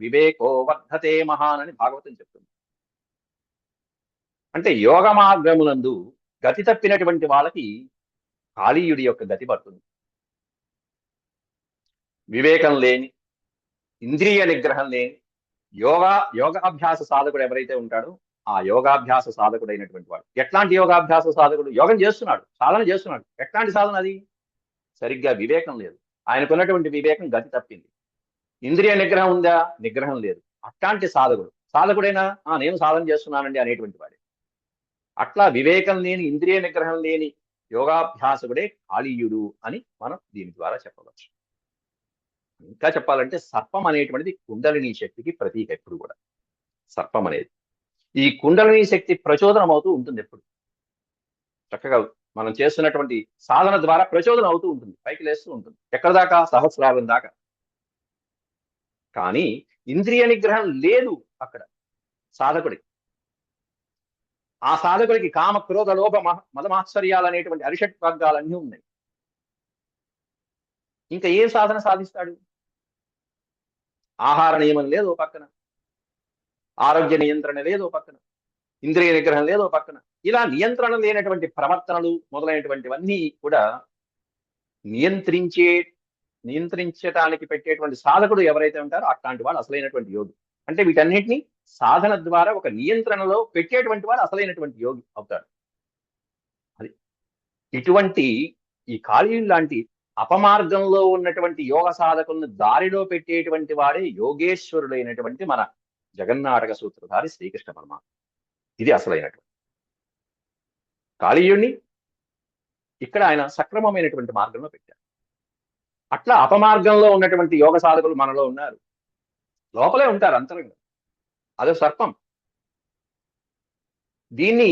వివేకో వర్ధతే మహాన్ అని భాగవతం చెప్తుంది. అంటే యోగ మార్గమునందు గతి తప్పినటువంటి వాళ్ళకి కాళీయుడి యొక్క గతి పడుతుంది. వివేకం లేని, ఇంద్రియ నిగ్రహం లేని యోగాభ్యాస సాధకుడు ఎవరైతే ఉంటాడో ఆ యోగాభ్యాస సాధకుడైనటువంటి వాడు. ఎట్లాంటి యోగాభ్యాస సాధకుడు? యోగం చేస్తున్నాడు, సాధన చేస్తున్నాడు. ఎట్లాంటి సాధన అది? సరిగ్గా వివేకం లేదు. ఆయనకున్నటువంటి వివేకం గతి తప్పింది. ఇంద్రియ నిగ్రహం ఉందా? నిగ్రహం లేదు. అట్లాంటి సాధకుడైనా నేను సాధన చేస్తున్నానండి అనేటువంటి వాడే. అట్లా వివేకం లేని, ఇంద్రియ నిగ్రహం లేని యోగాభ్యాసకుడే కాళీయుడు అని మనం దీని ద్వారా చెప్పవచ్చు. ఇంకా చెప్పాలంటే సర్పం అనేటువంటిది కుండలిని శక్తికి ప్రతీక. ఎప్పుడు కూడా సర్పం అనేది ఈ కుండలిని శక్తి ప్రచోదనం అవుతూ ఉంటుంది. ఎప్పుడు చక్కగా మనం చేస్తున్నటువంటి సాధన ద్వారా ప్రచోదనం అవుతూ ఉంటుంది, పైకి లేస్తూ ఉంటుంది. ఎక్కడ దాకా? సహస్రారం దాకా. కానీ ఇంద్రియ నిగ్రహం లేదు అక్కడ సాధకుడికి. ఆ సాధకుడికి కామ క్రోధ లోభ మదమాశ్చర్యాలు అనేటువంటి అరిషట్ వర్గాలన్నీ ఉన్నాయి. ఇంకా ఏం సాధన సాధిస్తాడు? ఆహార నియమం లేదు ఓ పక్కన, ఆరోగ్య నియంత్రణ లేదు ఓ పక్కన, ఇంద్రియ నిగ్రహం లేదు ఓ పక్కన. ఇలా నియంత్రణ లేనటువంటి ప్రవర్తనలు మొదలైనటువంటివన్నీ కూడా నియంత్రించడానికి పెట్టేటువంటి సాధకుడు ఎవరైతే ఉంటారో అట్లాంటి వాడు అసలైనటువంటి యోగి. అంటే వీటన్నిటిని సాధన ద్వారా ఒక నియంత్రణలో పెట్టేటువంటి వాడు అసలైనటువంటి యోగి అవుతాడు. అది ఇటువంటి ఈ కాళీయుడు లాంటి అపమార్గంలో ఉన్నటువంటి యోగ సాధకులను దారిలో పెట్టేటువంటి వాడే యోగేశ్వరుడైనటువంటి మన జగన్నాటక సూత్రధారి శ్రీకృష్ణ పరమాత్మ. ఇది అసలైనటువంటి కాళీయుడిని ఇక్కడ ఆయన సక్రమమైనటువంటి మార్గంలో పెట్టారు. అట్లా అపమార్గంలో ఉన్నటువంటి యోగ సాధకులు మనలో ఉన్నారు, లోపలే ఉంటారు అంతరంగా. అదో సర్పం. దీన్ని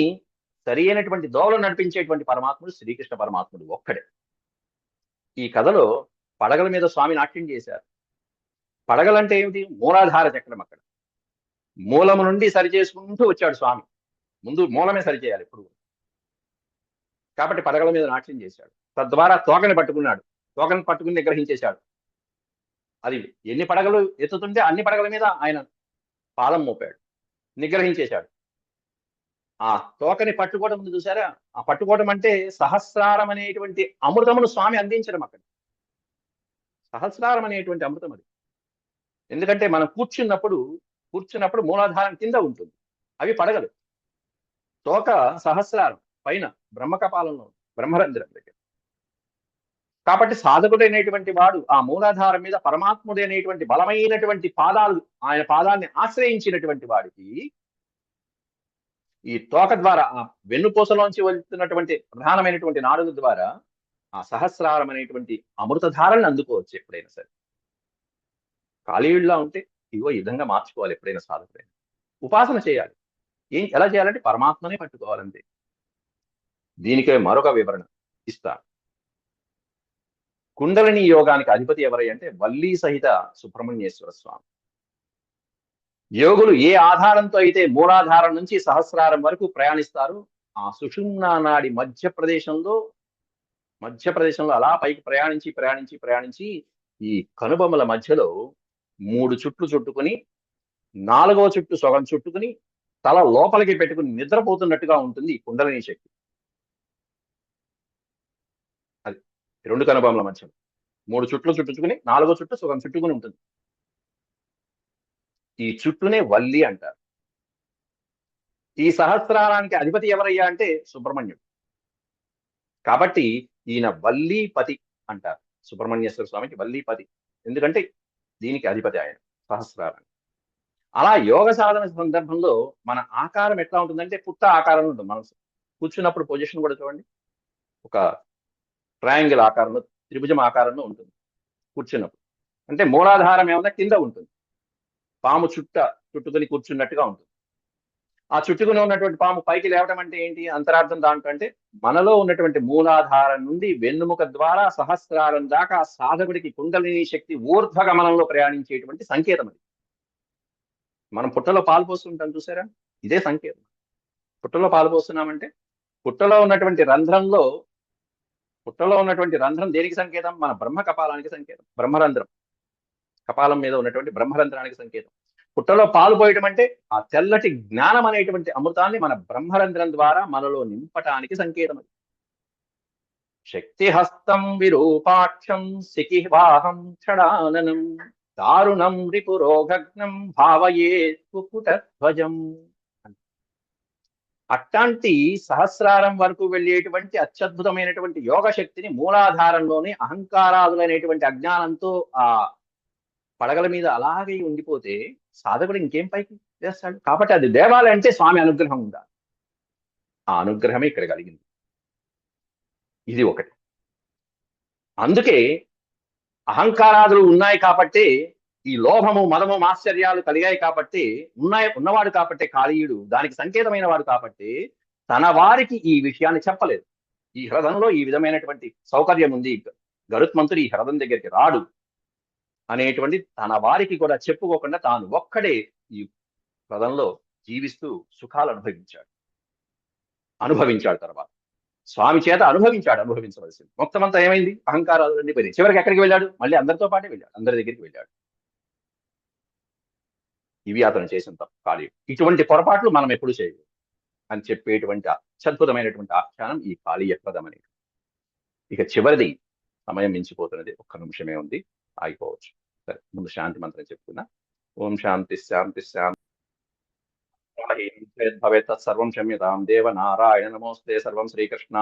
సరి అయినటువంటి దోవలో నడిపించేటువంటి పరమాత్ముడు శ్రీకృష్ణ పరమాత్ముడు ఒక్కడే. ఈ కథలో పడగల మీద స్వామి నాట్యం చేశారు. పడగలంటే ఏమిటి? మూలాధార చక్రం. అక్కడ మూలము నుండి సరి చేసుకుంటూ వచ్చాడు స్వామి. ముందు మూలమే సరిచేయాలి ఎప్పుడు. కాబట్టి పడగల మీద నాట్యం చేశాడు. తద్వారా తోకని పట్టుకున్నాడు, తోకని పట్టుకుని నిగ్రహించేశాడు. అది ఎన్ని పడగలు ఎత్తుతుంటే అన్ని పడగల మీద ఆయన పాదం మోపాడు, నిగ్రహించేశాడు. ఆ తోకని పట్టుకోవడం ముందు చూసారా? ఆ పట్టుకోవడం అంటే సహస్రారం అనేటువంటి అమృతమును స్వామి అందించడం. అక్కడ సహస్రారం అనేటువంటి అమృతం అది. ఎందుకంటే మనం కూర్చున్నప్పుడు మూలాధారం కింద ఉంటుంది, అవి పడగలు. తోక సహస్రారం పైన బ్రహ్మకపాలంలో, బ్రహ్మరంధ్రం దగ్గర. కాబట్టి సాధకుడైనటువంటి వాడు ఆ మూలాధారం మీద పరమాత్ముడైనటువంటి బలమైనటువంటి పాదాలు, ఆయన పాదాన్ని ఆశ్రయించినటువంటి వాడికి ఈ తోక ద్వారా, ఆ వెన్నుపూసలోంచి వెళ్తున్నటువంటి ప్రధానమైనటువంటి నాడుల ద్వారా ఆ సహస్రారం అనేటువంటి అమృతధారల్ని అందుకోవచ్చు ఎప్పుడైనా సరే. కాళీయుడిలా ఉంటే ఇగో ఈ విధంగా మార్చుకోవాలి. ఎప్పుడైనా సాధకుడైనా ఉపాసన చేయాలి. ఎలా చేయాలంటే పరమాత్మనే పట్టుకోవాలంతే. దీనికే మరొక వివరణ ఇస్తా. కుండలిని యోగానికి అధిపతి ఎవరై అంటే వల్లీ సహిత సుబ్రహ్మణ్యేశ్వర స్వామి. యోగులు ఏ ఆధారంతో అయితే మూలాధారం నుంచి సహస్రారం వరకు ప్రయాణిస్తారు, ఆ సుషుమ్నా నాడి మధ్య ప్రదేశంలో అలా పైకి ప్రయాణించి ఈ కనుబొమ్మల మధ్యలో 3 చుట్లు చుట్టుకుని 4వ చుట్టు సగం చుట్టుకుని తల లోపలికి పెట్టుకుని నిద్రపోతున్నట్టుగా ఉంటుంది ఈ కుండలిని శక్తి. అది 2 కనుబొమ్మల మధ్యలో 3 చుట్లు చుట్టుకుని 4వ చుట్టు సగం చుట్టుకుని ఉంటుంది. ఈ చుట్టునే వల్లి అంటారు. ఈ సహస్రారానికి అధిపతి ఎవరయ్యా అంటే సుబ్రహ్మణ్యుడు. కాబట్టి ఈయన వల్లీపతి అంటారు. సుబ్రహ్మణ్యేశ్వర స్వామికి వల్లీపతి, ఎందుకంటే దీనికి అధిపతి ఆయన సహస్రారానికి. అలా యోగ సాధన సందర్భంలో మన ఆకారం ఎట్లా ఉంటుందంటే పుట్ట ఆకారంలో ఉంటుంది. మనసు కూర్చున్నప్పుడు పొజిషన్ కూడా చూడండి, ఒక ట్రయాంగిల్ ఆకారంలో, త్రిభుజం ఆకారంలో ఉంటుంది కూర్చున్నప్పుడు. అంటే మూలాధారం ఏమన్నా కింద ఉంటుంది, పాము చుట్టుకొని కూర్చున్నట్టుగా ఉంటుంది. ఆ చుట్టుకుని ఉన్నటువంటి పాము పైకి లేవటం అంటే ఏంటి? అంతరార్థం దాంట్లో అంటే మనలో ఉన్నటువంటి మూలాధారం నుండి వెన్నుముక ద్వారా సహస్రారం దాకా సాధకుడికి కుండలిని శక్తి ఊర్ధ్వగమనంలో ప్రయాణించేటువంటి సంకేతం అది. మనం పుట్టలో పాలు పోస్తుంటాం చూసారా? ఇదే సంకేతం. పుట్టలో పాలు పోస్తున్నామంటే పుట్టలో ఉన్నటువంటి రంధ్రం దేనికి సంకేతం? మన బ్రహ్మ కపాలానికి సంకేతం. బ్రహ్మరంధ్రం, కపాలం మీద ఉన్నటువంటి బ్రహ్మరంధ్రానికి సంకేతం. పుట్టలో పాలు పోయటం అంటే ఆ తెల్లటి జ్ఞానం అనేటువంటి అమృతాన్ని మన బ్రహ్మరంధ్రం ద్వారా మనలో నింపటానికి సంకేతం. అది శక్తిహస్తం విరూపాక్షం శిఖివాహం క్షడాననం దారుణం రిపురోగగ్నం భావయే కుకుటధ్వజం. అట్లాంటి సహస్రారం వరకు వెళ్ళేటువంటి అత్యద్భుతమైనటువంటి యోగ శక్తిని మూలాధారంలోని అహంకారాదులైనటువంటి అజ్ఞానంతో ఆ పడగల మీద అలాగే ఉండిపోతే సాధకుడు ఇంకేం పైకి చేస్తాడు? కాబట్టి అది దేవాలయం అంటే స్వామి అనుగ్రహం ఉండాలి. ఆ అనుగ్రహమే ఇక్కడ కలిగింది. ఇది ఒకటి. అందుకే అహంకారాదులు ఉన్నాయి కాబట్టి, ఈ లోభము మదము మాశ్చర్యాలు కలిగాయి కాబట్టి, ఉన్నవాడు కాబట్టి కాళీయుడు దానికి సంకేతమైన వాడు కాబట్టి తన వారికి ఈ విషయాన్ని చెప్పలేదు. ఈ హ్రదంలో ఈ విధమైనటువంటి సౌకర్యం ఉంది, గరుత్మంతుడు ఈ హ్రదం దగ్గరికి రాడు అనేటువంటి తన వారికి కూడా చెప్పుకోకుండా తాను ఒక్కడే ఈ హ్రదంలో జీవిస్తూ సుఖాలు అనుభవించాడు. తర్వాత స్వామి చేత అనుభవించవలసింది. మొత్తం అంతా ఏమైంది? అహంకారాలన్నీ పోయినాయి. చివరికి ఎక్కడికి వెళ్ళాడు? మళ్ళీ అందరితో పాటే వెళ్ళాడు, అందరి దగ్గరికి వెళ్ళాడు. ఇవి అతను చేసిన తప్పు. కాళీయుడు ఇటువంటి పొరపాట్లు మనం ఎప్పుడు చేయలేదు అని చెప్పేటువంటి అత్యద్భుతమైనటువంటి ఆఖ్యానం ఈ కాళీయ హ్రదం అనేది. ఇక చివరిది సమయం మించిపోతున్నది, ఒక్క నిమిషమే ఉంది, ఆగిపోవచ్చు. సరే, ముందు శాంతి మంత్రం చెప్పుకున్నా. ఓం శాంతి శాంతి శాంతి. భవేత్ సర్వం క్షమ్యతాం దేవ నారాయణ నమోస్తే సర్వం శ్రీకృష్ణ